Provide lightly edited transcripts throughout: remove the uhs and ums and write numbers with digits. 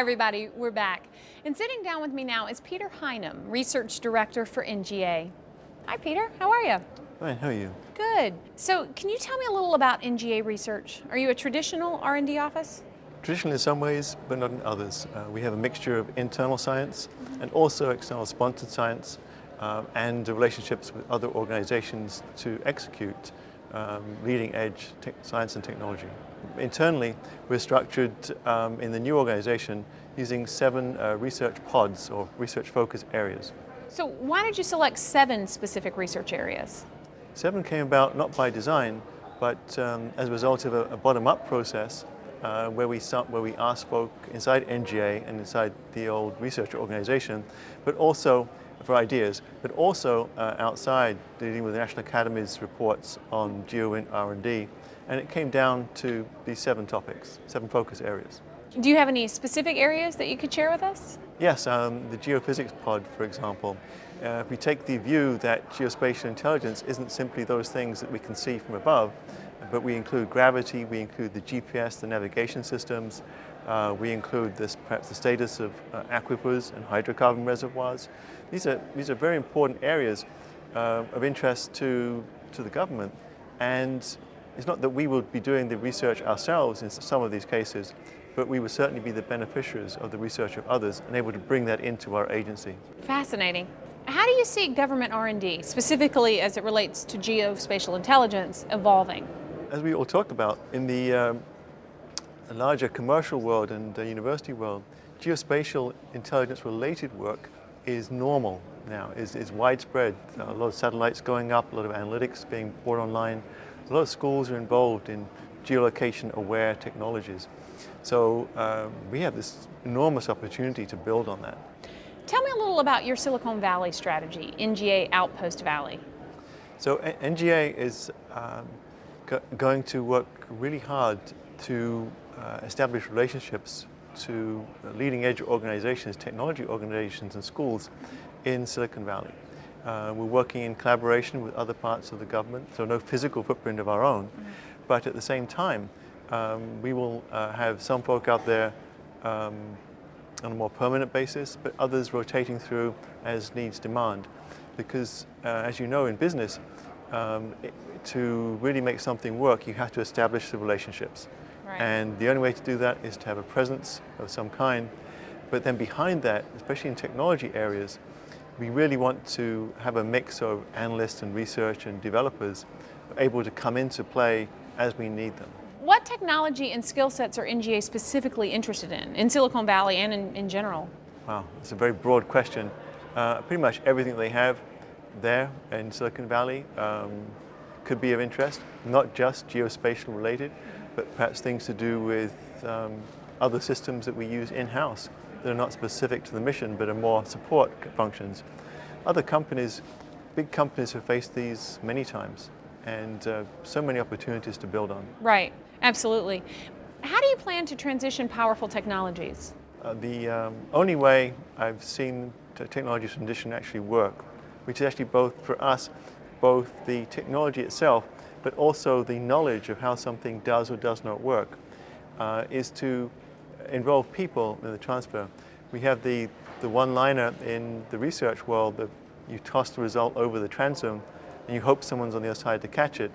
Hi everybody, we're back. And sitting down with me now is Peter Highnam, Research Director for NGA. Hi Peter, how are you? Fine, how are you? Good. So can you tell me a little about NGA Research? Are you a traditional R&D office? Traditional in some ways, but not in others. We have a mixture of internal science and also external sponsored science and the relationships with other organizations to execute leading edge science and technology. Internally, we're structured in the new organization using 7 research pods or research focus areas. So why did you select 7 specific research areas? 7 came about not by design, but as a result of a bottom-up process where we asked folk inside NGA and inside the old research organization, but also for ideas, but also outside dealing with the National Academy's reports on GEOINT R&D, and it came down to these 7 topics, 7 focus areas. Do you have any specific areas that you could share with us? Yes, the geophysics pod, for example. If we take the view that geospatial intelligence isn't simply those things that we can see from above, but we include gravity, we include the GPS, the navigation systems, we include perhaps the status of aquifers and hydrocarbon reservoirs. These are very important areas of interest to the government, and it's not that we will be doing the research ourselves in some of these cases, but we will certainly be the beneficiaries of the research of others and able to bring that into our agency. Fascinating. How do you see government R&D, specifically as it relates to geospatial intelligence, evolving? As we all talked about, in the larger commercial world and the university world, geospatial intelligence related work is normal now, is widespread. A lot of satellites going up, a lot of analytics being brought online. A lot of schools are involved in geolocation aware technologies. So we have this enormous opportunity to build on that. Tell me a little about your Silicon Valley strategy, NGA Outpost Valley. So NGA is going to work really hard to establish relationships to leading edge organizations, technology organizations and schools in Silicon Valley. We're working in collaboration with other parts of the government, so no physical footprint of our own, but at the same time we will have some folk out there on a more permanent basis, but others rotating through as needs demand. Because as you know in business, to really make something work, you have to establish the relationships. Right. And the only way to do that is to have a presence of some kind. But then behind that, especially in technology areas, we really want to have a mix of analysts and research and developers able to come into play as we need them. What technology and skill sets are NGA specifically interested in Silicon Valley and in general? Wow, it's a very broad question. Pretty much everything they have there in Silicon Valley could be of interest, not just geospatial related, but perhaps things to do with other systems that we use in-house that are not specific to the mission, but are more support functions. Other companies, big companies have faced these many times, and so many opportunities to build on. Right, absolutely. How do you plan to transition powerful technologies? The only way I've seen technology transition actually work, which is actually both for us, both the technology itself, but also the knowledge of how something does or does not work, is to involve people in the transfer. We have the one-liner in the research world that you toss the result over the transom and you hope someone's on the other side to catch it.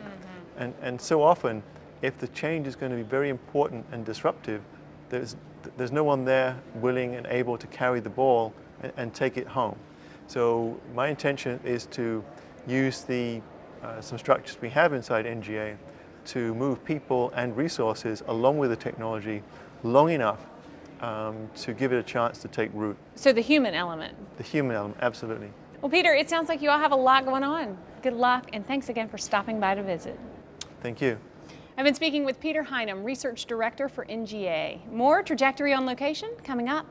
Mm-hmm. And so often, if the change is going to be very important and disruptive, there's no one there willing and able to carry the ball and take it home. So my intention is to use some structures we have inside NGA to move people and resources along with the technology long enough to give it a chance to take root. So the human element. The human element, absolutely. Well, Peter, it sounds like you all have a lot going on. Good luck, and thanks again for stopping by to visit. Thank you. I've been speaking with Peter Highnam, Research Director for NGA. More Trajectory on Location coming up.